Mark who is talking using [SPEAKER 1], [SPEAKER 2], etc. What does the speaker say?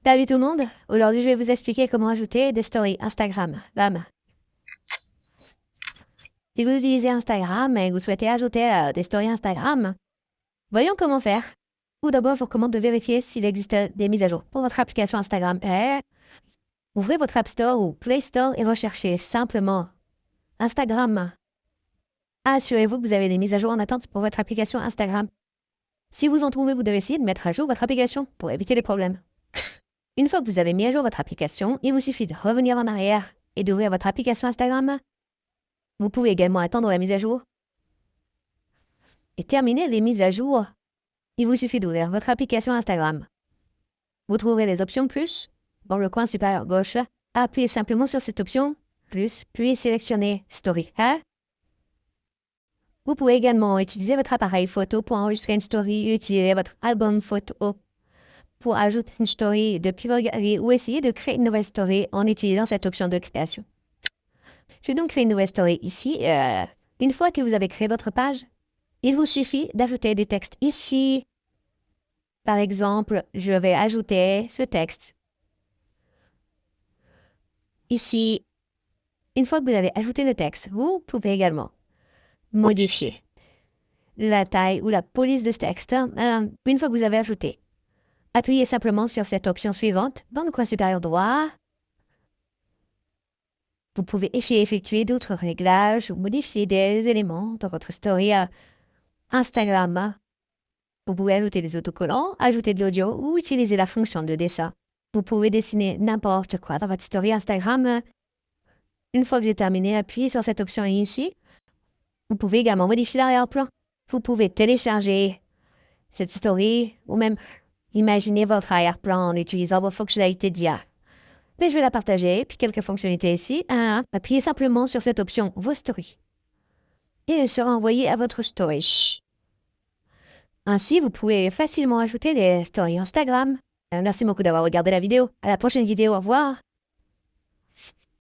[SPEAKER 1] Salut tout le monde, aujourd'hui je vais vous expliquer comment ajouter des stories Instagram. Bam. Si vous utilisez Instagram et que vous souhaitez ajouter des stories Instagram, voyons comment faire. Tout d'abord, je vous recommande de vérifier s'il existe des mises à jour pour votre application Instagram. Ouvrez votre App Store ou Play Store et recherchez simplement Instagram. Assurez-vous que vous avez des mises à jour en attente pour votre application Instagram. Si vous en trouvez, vous devez essayer de mettre à jour votre application pour éviter les problèmes. Une fois que vous avez mis à jour votre application, il vous suffit de revenir en arrière et d'ouvrir votre application Instagram. Vous pouvez également attendre la mise à jour et terminer les mises à jour. Il vous suffit d'ouvrir votre application Instagram. Vous trouverez les options plus dans le coin supérieur gauche. Appuyez simplement sur cette option plus, puis sélectionnez Story. Vous pouvez également utiliser votre appareil photo pour enregistrer une story, utiliser votre album photo pour ajouter une story depuis votre galerie ou essayer de créer une nouvelle story en utilisant cette option de création. Je vais donc créer une nouvelle story ici. Une fois que vous avez créé votre page, il vous suffit d'ajouter du texte ici. Par exemple, je vais ajouter ce texte ici. Une fois que vous avez ajouté le texte, vous pouvez également modifier la taille ou la police de ce texte. Une fois que vous avez ajouté, appuyez simplement sur cette option suivante dans le coin supérieur droit. Vous pouvez essayer d'effectuer d'autres réglages ou modifier des éléments dans votre story Instagram. Vous pouvez ajouter des autocollants, ajouter de l'audio ou utiliser la fonction de dessin. Vous pouvez dessiner n'importe quoi dans votre story Instagram. Une fois que vous avez terminé, appuyez sur cette option ici. Vous pouvez également modifier l'arrière-plan. Vous pouvez télécharger cette story ou même imaginer votre arrière-plan en utilisant vos fonctionnalités d'IA. Mais je vais la partager, puis quelques fonctionnalités ici. Appuyez simplement sur cette option Vos stories. Et elle sera envoyée à votre story. Ainsi, vous pouvez facilement ajouter des stories Instagram. Merci beaucoup d'avoir regardé la vidéo. À la prochaine vidéo, au revoir.